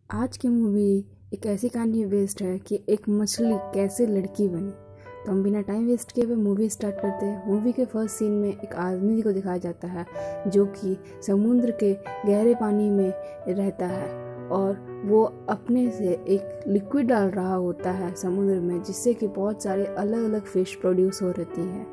आज की मूवी एक ऐसी कहानी बेस्ड है कि एक मछली कैसे लड़की बनी। तो हम बिना टाइम वेस्ट किए हुए मूवी स्टार्ट करते हैं। मूवी के फर्स्ट सीन में एक आदमी को दिखाया जाता है जो कि समुद्र के गहरे पानी में रहता है और वो अपने से एक लिक्विड डाल रहा होता है समुद्र में, जिससे कि बहुत सारे अलग अलग फिश प्रोड्यूस हो रहती हैं।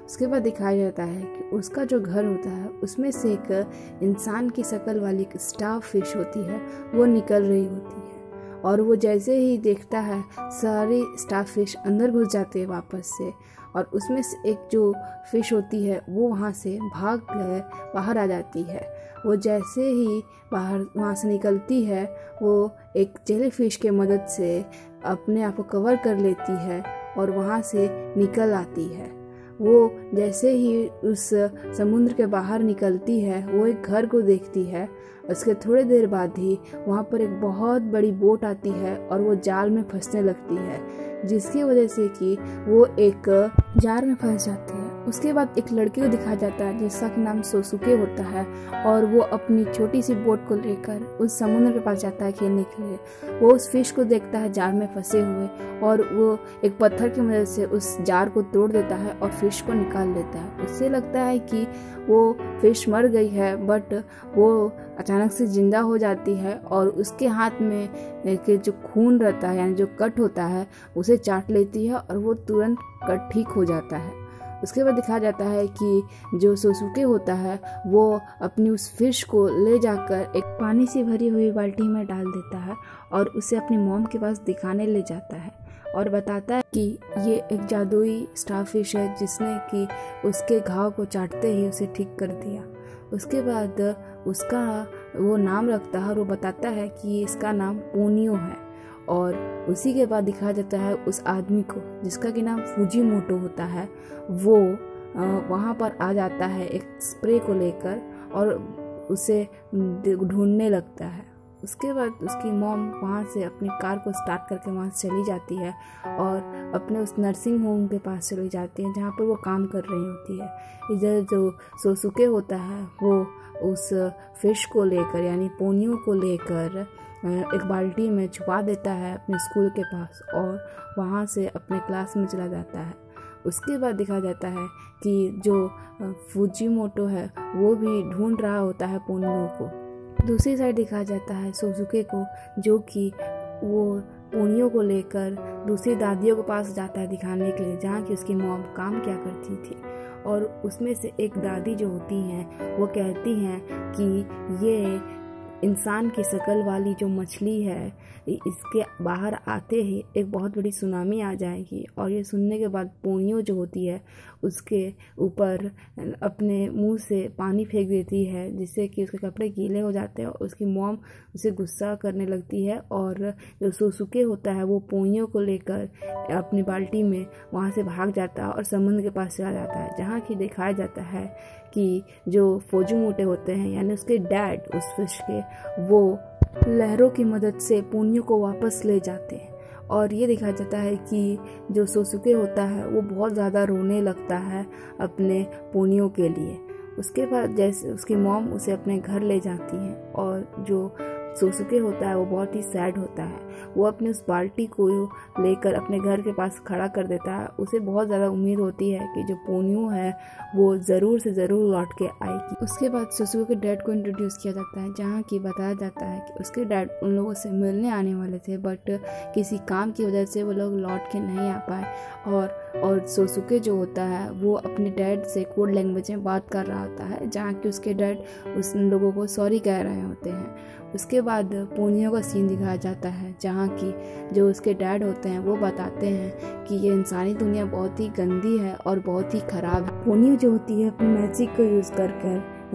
उसके बाद दिखाया जाता है कि उसका जो घर होता है उसमें से एक इंसान की शक्ल वाली एक स्टार फिश होती है, वो निकल रही होती है और वो जैसे ही देखता है सारी स्टार फिश अंदर घुस जाते हैं वापस से, और उसमें से एक जो फिश होती है वो वहाँ से भाग कर बाहर आ जाती है। वो जैसे ही बाहर वहाँ से निकलती है वो एक जेली फिश के मदद से अपने आप को कवर कर लेती है और वहाँ से निकल आती है। वो जैसे ही उस समुद्र के बाहर निकलती है वो एक घर को देखती है। उसके थोड़ी देर बाद ही वहाँ पर एक बहुत बड़ी बोट आती है और वो जाल में फंसने लगती है, जिसकी वजह से कि वो एक जार में फंस जाती है। उसके बाद एक लड़के को दिखाया जाता है जिसका कि नाम सोसुके होता है और वो अपनी छोटी सी बोट को लेकर उस समुद्र के पास जाता है खेलने के लिए। वो उस फिश को देखता है जार में फंसे हुए और वो एक पत्थर की मदद से उस जार को तोड़ देता है और फिश को निकाल लेता है। उससे लगता है कि वो फिश मर गई है, बट वो अचानक से जिंदा हो जाती है और उसके हाथ में के जो खून रहता है यानी जो कट होता है उसे चाट लेती है और वो तुरंत कट ठीक हो जाता है। उसके बाद दिखाया जाता है कि जो सोसुके होता है वो अपनी उस फिश को ले जाकर एक पानी से भरी हुई बाल्टी में डाल देता है और उसे अपनी मॉम के पास दिखाने ले जाता है और बताता है कि ये एक जादुई स्टारफिश है जिसने कि उसके घाव को चाटते ही उसे ठीक कर दिया। उसके बाद उसका वो नाम रखता है और वो बताता है कि इसका नाम पोनियो है। और उसी के बाद दिखाया जाता है उस आदमी को जिसका कि नाम फुजीमोटो होता है। वो वहाँ पर आ जाता है एक स्प्रे को लेकर और उसे ढूंढने लगता है। उसके बाद उसकी मॉम वहाँ से अपनी कार को स्टार्ट करके वहाँ से चली जाती है और अपने उस नर्सिंग होम के पास चली जाती है जहाँ पर वो काम कर रही होती है। इधर जो सोसुके होता है वो उस फिश को लेकर यानी पोनियो को लेकर एक बाल्टी में छुपा देता है अपने स्कूल के पास और वहाँ से अपने क्लास में चला जाता है। उसके बाद दिखाया जाता है कि जो फुजीमोटो है वो भी ढूंढ रहा होता है पोनियो को। दूसरी साइड दिखाया जाता है सोसुके को जो कि वो पोनियो को लेकर दूसरी दादियों के पास जाता है दिखाने के लिए जहाँ की उसकी मॉम काम क्या करती थी। और उसमें से एक दादी जो होती हैं वो कहती हैं कि ये इंसान की शक्ल वाली जो मछली है इसके बाहर आते ही एक बहुत बड़ी सुनामी आ जाएगी। और ये सुनने के बाद पोनियो जो होती है उसके ऊपर अपने मुंह से पानी फेंक देती है जिससे कि उसके कपड़े गीले हो जाते हैं और उसकी मॉम उसे गुस्सा करने लगती है। और जो सोसुके होता है वो पोनियो को लेकर अपनी बाल्टी में वहाँ से भाग जाता है और समुद्र के पास चला जाता है जहाँ की दिखाया जाता है कि जो फुजीमोटो होते हैं यानी उसके डैड उस फिश के वो लहरों की मदद से पोनियो को वापस ले जाते हैं। और ये दिखाया जाता है कि जो सोसुके होता है वो बहुत ज़्यादा रोने लगता है अपने पोनियो के लिए। उसके बाद जैसे उसकी मॉम उसे अपने घर ले जाती है और जो सोसुके होता है वो बहुत ही सैड होता है। वो अपने उस बाल्टी को लेकर अपने घर के पास खड़ा कर देता है। उसे बहुत ज़्यादा उम्मीद होती है कि जो पोनियो है वो ज़रूर से ज़रूर लौट के आएगी। उसके बाद सोसुके के डैड को इंट्रोड्यूस किया जाता है जहाँ की बताया जाता है कि उसके डैड उन लोगों से मिलने आने वाले थे, बट किसी काम की वजह से वो लोग लौट के नहीं आ पाए। और सोसुके जो होता है वो अपने डैड से कोड लैंग्वेज में बात कर रहा होता है जहाँ कि उसके डैड उस लोगों को सॉरी कह रहे होते हैं। उसके बाद पोनियो का सीन दिखाया जाता है जहाँ की जो उसके डैड होते हैं वो बताते हैं कि ये इंसानी दुनिया बहुत ही गंदी है और बहुत ही ख़राब है। पोनियो जो होती है अपनी मैजिक को यूज़ कर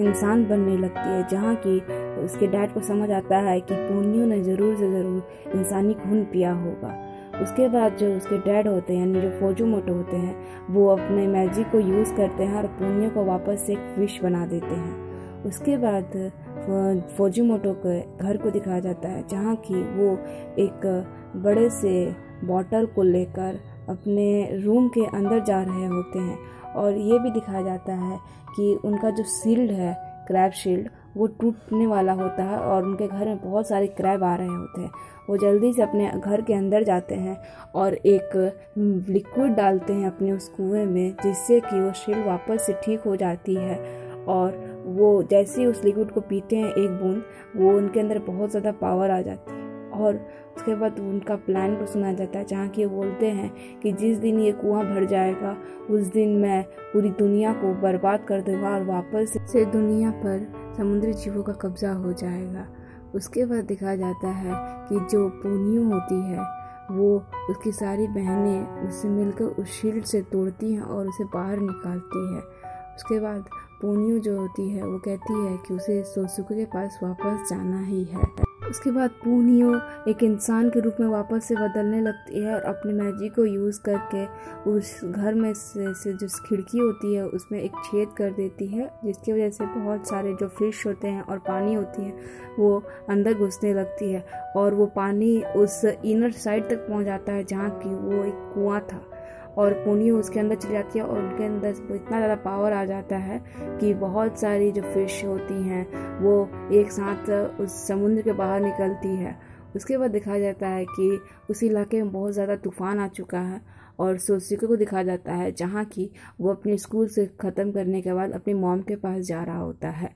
इंसान बनने लगती है जहाँ की उसके डैड को समझ आता है कि पोनियो ने ज़रूर से ज़रूर इंसानी खून पिया होगा। उसके बाद जो उसके डैड होते हैं यानी जो फुजीमोटो होते हैं वो अपने मैजिक को यूज़ करते हैं और पोनियो को वापस से एक फिश बना देते हैं। उसके बाद फुजीमोटो के घर को दिखाया जाता है जहाँ की वो एक बड़े से बॉटल को लेकर अपने रूम के अंदर जा रहे होते हैं। और ये भी दिखाया जाता है कि उनका जो शील्ड है क्रैब शील्ड वो टूटने वाला होता है और उनके घर में बहुत सारे क्रैब आ रहे होते हैं। वो जल्दी से अपने घर के अंदर जाते हैं और एक लिक्विड डालते हैं अपने उस कुएं में, जिससे कि वो शील्ड वापस से ठीक हो जाती है। और वो जैसे ही उस लिक्विड को पीते हैं एक बूंद, वो उनके अंदर बहुत ज़्यादा पावर आ जाती है। और उसके बाद उनका प्लान को सुना जाता है, जहाँ कि वो बोलते हैं कि जिस दिन ये कुआं भर जाएगा उस दिन मैं पूरी दुनिया को बर्बाद कर दूंगा और वापस से दुनिया पर समुद्री जीवों का कब्जा हो जाएगा। उसके बाद दिखाया जाता है कि जो पोनियो होती है वो उसकी सारी बहनें उससे मिलकर उस शील्ड से तोड़ती हैं और उसे बाहर निकालती है। उसके बाद पोनियो जो होती है वो कहती है कि उसे सोसुके के पास वापस जाना ही है। उसके बाद पोनियो एक इंसान के रूप में वापस से बदलने लगती है और अपने मैजिक को यूज़ करके उस घर में से जो खिड़की होती है उसमें एक छेद कर देती है, जिसकी वजह से बहुत सारे जो फिश होते हैं और पानी होती है वो अंदर घुसने लगती है और वो पानी उस इनर साइड तक पहुंच जाता है जहाँ की वो एक कुआं था। और पोनियो उसके अंदर चली जाती है और उनके अंदर इतना ज़्यादा पावर आ जाता है कि बहुत सारी जो फिश होती हैं वो एक साथ उस समुद्र के बाहर निकलती है। उसके बाद दिखाया जाता है कि उस इलाके में बहुत ज़्यादा तूफान आ चुका है और सोसुके को दिखाया जाता है जहाँ की वो अपने स्कूल से ख़त्म करने के बाद अपनी मॉम के पास जा रहा होता है।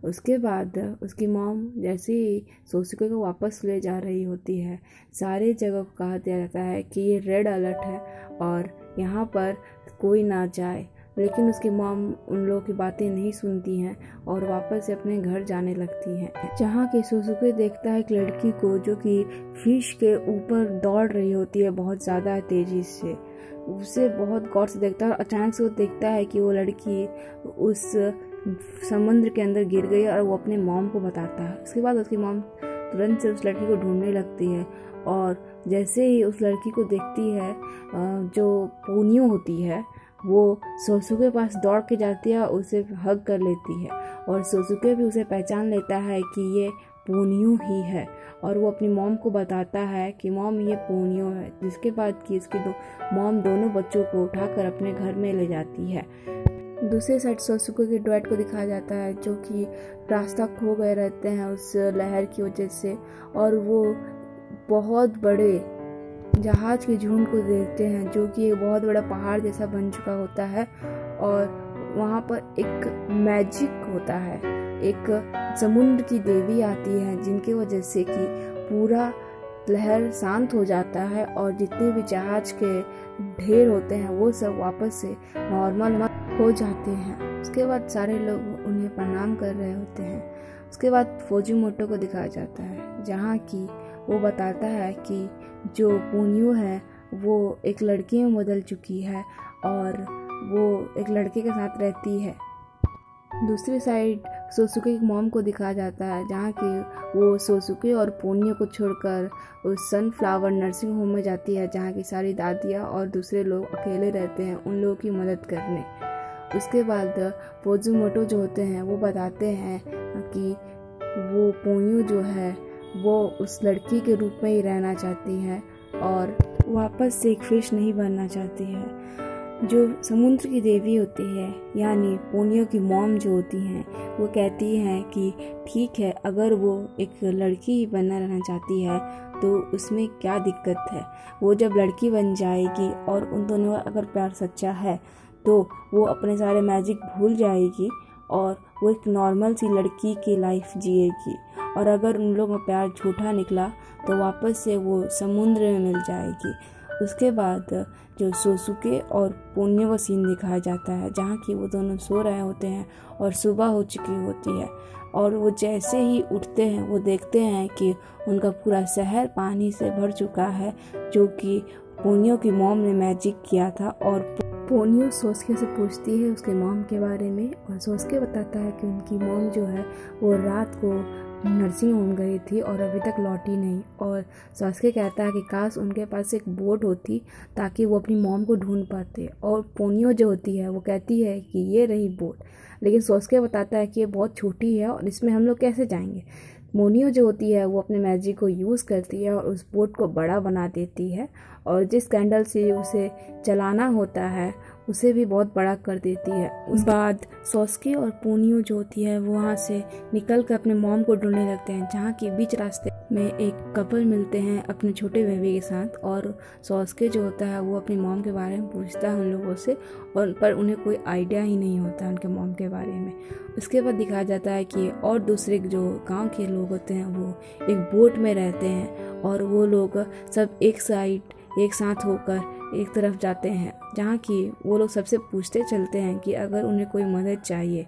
उसके बाद उसकी मॉम जैसे ही सोसुके को वापस ले जा रही होती है, सारे जगह को कहा दिया जाता है कि ये रेड अलर्ट है और यहाँ पर कोई ना जाए। लेकिन उसकी मॉम उन लोगों की बातें नहीं सुनती हैं और वापस से अपने घर जाने लगती हैं, जहाँ कि सोसुके देखता है एक लड़की को जो कि फिश के ऊपर दौड़ रही होती है बहुत ज़्यादा तेज़ी से। उसे बहुत गौर से देखता है और अचानक से वो देखता है कि वो लड़की उस समुद्र के अंदर गिर गई और वो अपने मॉम को बताता है। उसके बाद उसकी मॉम तुरंत से उस लड़की को ढूंढने लगती है और जैसे ही उस लड़की को देखती है जो पोनियो होती है वो सोसुके के पास दौड़ के जाती है और उसे हग कर लेती है और सोसुके भी उसे पहचान लेता है कि ये पोनियो ही है और वो अपनी मॉम को बताता है कि मॉम ये पोनियो है। जिसके बाद कि इसकी मॉम दोनों बच्चों को उठाकर अपने घर में ले जाती है। दूसरी साइड सोसुके के डॉट को दिखाया जाता है जो कि रास्ता खो गए रहते हैं उस लहर की वजह से और वो बहुत बड़े जहाज के झुंड को देखते हैं जो कि एक बहुत बड़ा पहाड़ जैसा बन चुका होता है और वहाँ पर एक मैजिक होता है, एक समुद्र की देवी आती है जिनकी वजह से कि पूरा लहर शांत हो जाता है और जितने भी जहाज के ढेर होते हैं वो सब वापस से नॉर्मल हो जाते हैं। उसके बाद सारे लोग उन्हें प्रणाम कर रहे होते हैं। उसके बाद फुजीमोटो को दिखाया जाता है जहाँ की वो बताता है कि जो पोनियो है वो एक लड़की में बदल चुकी है और वो एक लड़के के साथ रहती है। दूसरी साइड सोसुके की मॉम को दिखाया जाता है जहाँ कि वो सोसुके और पोनियो को छोड़कर उस सनफ्लावर नर्सिंग होम में जाती है जहाँ की सारी दादियाँ और दूसरे लोग अकेले रहते हैं उन लोगों की मदद करने। उसके बाद फुजीमोटो जो होते हैं वो बताते हैं कि वो पोनियो जो है वो उस लड़की के रूप में ही रहना चाहती है और वापस से एक फिश नहीं बनना चाहती है। जो समुद्र की देवी होती है यानी पोनियो की मॉम जो होती हैं वो कहती हैं कि ठीक है, अगर वो एक लड़की ही बनना रहना चाहती है तो उसमें क्या दिक्कत है। वो जब लड़की बन जाएगी और उन दोनों का अगर प्यार सच्चा है तो वो अपने सारे मैजिक भूल जाएगी और वो एक नॉर्मल सी लड़की की लाइफ जिएगी। और अगर उन लोगों का प्यार झूठा निकला तो वापस से वो समुद्र में मिल जाएगी। उसके बाद जो सोसुके और पोनियो का सीन दिखाया जाता है जहाँ कि वो दोनों सो रहे होते हैं और सुबह हो चुकी होती है और वो जैसे ही उठते हैं वो देखते हैं कि उनका पूरा शहर पानी से भर चुका है जो कि पोनियो की मॉम ने मैजिक किया था। और पोनियो सोसुके से पूछती है उसके मॉम के बारे में और सोसुके बताता है कि उनकी मॉम जो है वो रात को नर्सिंग होम गई थी और अभी तक लौटी नहीं। और सोसुके कहता है कि काश उनके पास एक बोट होती ताकि वो अपनी मॉम को ढूंढ पाते। और पोनियो जो होती है वो कहती है कि ये रही बोट, लेकिन सोसुके बताता है कि ये बहुत छोटी है और इसमें हम लोग कैसे जाएंगे। पोनियो जो होती है वो अपने मैजिक को यूज़ करती है और उस बोट को बड़ा बना देती है और जिस कैंडल से उसे चलाना होता है उसे भी बहुत बड़ा कर देती है। उस बाद सोस्के और पोनियो जो होती है वो वहाँ से निकल कर अपने मॉम को ढूंढने लगते हैं, जहाँ की बीच रास्ते में एक कपल मिलते हैं अपने छोटे बेबी के साथ। और सोस्के जो होता है वो अपनी मॉम के बारे में पूछता है उन लोगों से, और पर उन्हें कोई आइडिया ही नहीं होता उनके मॉम के बारे में। उसके बाद दिखाया जाता है कि और दूसरे जो गांव के लोग होते हैं वो एक बोट में रहते हैं, और वो लोग सब एक साथ होकर एक तरफ जाते हैं, जहाँ की वो लोग सबसे पूछते चलते हैं कि अगर उन्हें कोई मदद चाहिए।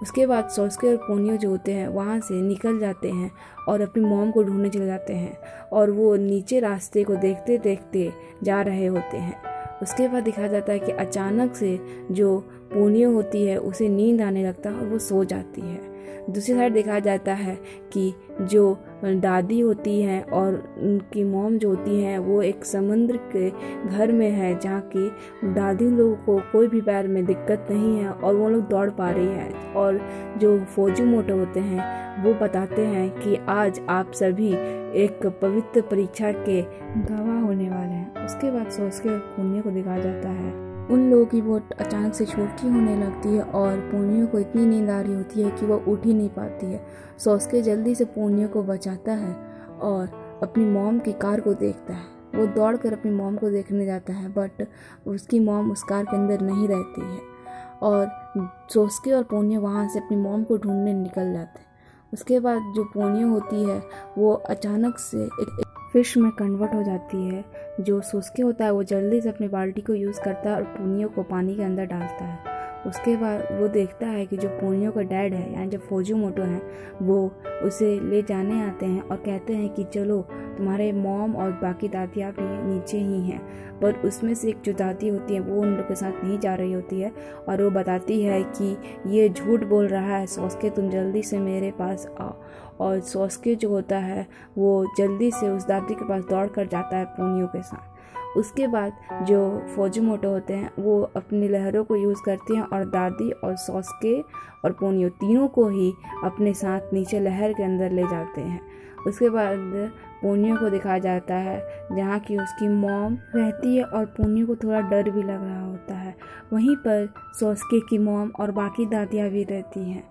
उसके बाद सोस्के और पोनियो जो होते हैं वहाँ से निकल जाते हैं और अपनी मॉम को ढूंढने चले जाते हैं, और वो नीचे रास्ते को देखते देखते जा रहे होते हैं। उसके बाद दिखाया जाता है कि अचानक से जो पोनियो होती है उसे नींद आने लगता है और वो सो जाती है। दूसरी साइड देखा जाता है कि जो दादी होती हैं और उनकी मॉम जो होती हैं वो एक समुद्र के घर में है, जहाँ की दादी लोगों को कोई भी पैर में दिक्कत नहीं है और वो लोग दौड़ पा रही है। और जो फुजीमोटो होते हैं वो बताते हैं कि आज आप सभी एक पवित्र परीक्षा के गवाह होने वाले हैं। उसके बाद सोस्के और पोनियो को दिखाया जाता है उन लोगों की बोट अचानक से छोटी होने लगती है और पोनियो को इतनी नींद आ रही होती है कि वो उठ ही नहीं पाती है। सोस्के जल्दी से पोनियो को बचाता है और अपनी मॉम की कार को देखता है। वो दौड़कर अपनी मॉम को देखने जाता है, बट उसकी मॉम उस कार के अंदर नहीं रहती है, और सोस्के और पोनियो वहाँ से अपनी मॉम को ढूंढने निकल जाते हैं। उसके बाद जो पोनियो होती है वो अचानक से एक फिश में कन्वर्ट हो जाती है। जो सोस्के होता है वो जल्दी से अपनी बाल्टी को यूज़ करता है और पोनियो को पानी के अंदर डालता है। उसके बाद वो देखता है कि जो पोनियो का डैड है यानी जो फुजीमोटो है वो उसे ले जाने आते हैं और कहते हैं कि चलो तुम्हारे मॉम और बाकी दादियाँ भी नीचे ही हैं। पर उसमें से एक जो दादी होती है वो उन लोग के साथ नहीं जा रही होती है, और वो बताती है कि ये झूठ बोल रहा है सोस्के, तुम जल्दी से मेरे पास आओ। और सोस्के जो होता है वो जल्दी से उस दादी के पास दौड़ कर जाता है पोनियो के साथ। उसके बाद जो फुजीमोटो होते हैं वो अपनी लहरों को यूज़ करती हैं और दादी और सोस्के और पोनियो तीनों को ही अपने साथ नीचे लहर के अंदर ले जाते हैं। उसके बाद पोनियो को दिखाया जाता है जहाँ की उसकी मॉम रहती है और पोनियो को थोड़ा डर भी लग रहा होता है। वहीं पर सोस्के की मॉम और बाकी दादियाँ भी रहती हैं,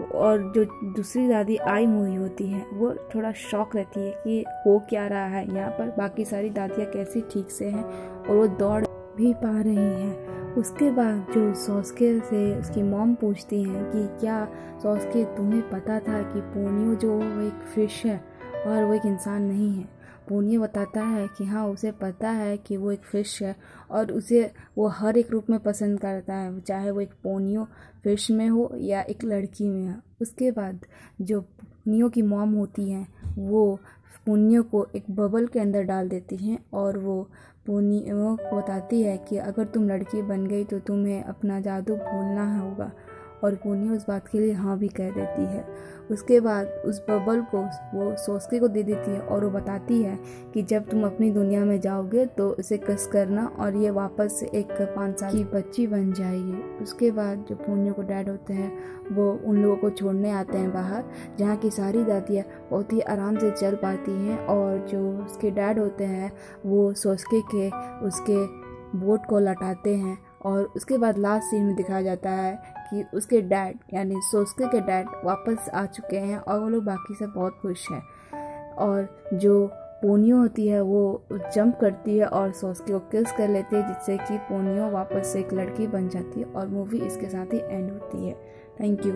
और जो दूसरी दादी आई हुई होती है वो थोड़ा शॉक रहती है कि हो क्या रहा है यहाँ पर, बाकी सारी दादियाँ कैसी ठीक से हैं और वो दौड़ भी पा रही हैं। उसके बाद जो सोस्के से उसकी मॉम पूछती हैं कि क्या सोस्के तुम्हें पता था कि पोनियो जो वो एक फिश है और वो एक इंसान नहीं है। पोनियो बताता है कि हाँ उसे पता है कि वो एक फ़िश है और उसे वो हर एक रूप में पसंद करता है, चाहे वो एक पोनियो फिश में हो या एक लड़की में हो। उसके बाद जो पोनियो की मॉम होती हैं वो पोनियो को एक बबल के अंदर डाल देती हैं और वो पोनियो को बताती है कि अगर तुम लड़की बन गई तो तुम्हें अपना जादू भूलना होगा, और पोनियो उस बात के लिए हाँ भी कह देती है। उसके बाद उस बबल को वो सोस्के को दे देती है और वो बताती है कि जब तुम अपनी दुनिया में जाओगे तो इसे कस करना और ये वापस से एक 5 साल की बच्ची बन जाएगी। उसके बाद जो पोनियो को डैड होते हैं वो उन लोगों को छोड़ने आते हैं बाहर, जहाँ की सारी दादियाँ बहुत ही आराम से चल पाती हैं, और जो उसके डैड होते हैं वो सोस्के के उसके बोट को लौटाते हैं। और उसके बाद लास्ट सीन में दिखाया जाता है कि उसके डैड यानी सोस्के के डैड वापस आ चुके हैं और वो लोग बाकी से बहुत खुश हैं। और जो पोनियो होती है वो जंप करती है और सोस्के को किस कर लेती है, जिससे कि पोनियो वापस से एक लड़की बन जाती है, और मूवी इसके साथ ही एंड होती है। Thank you.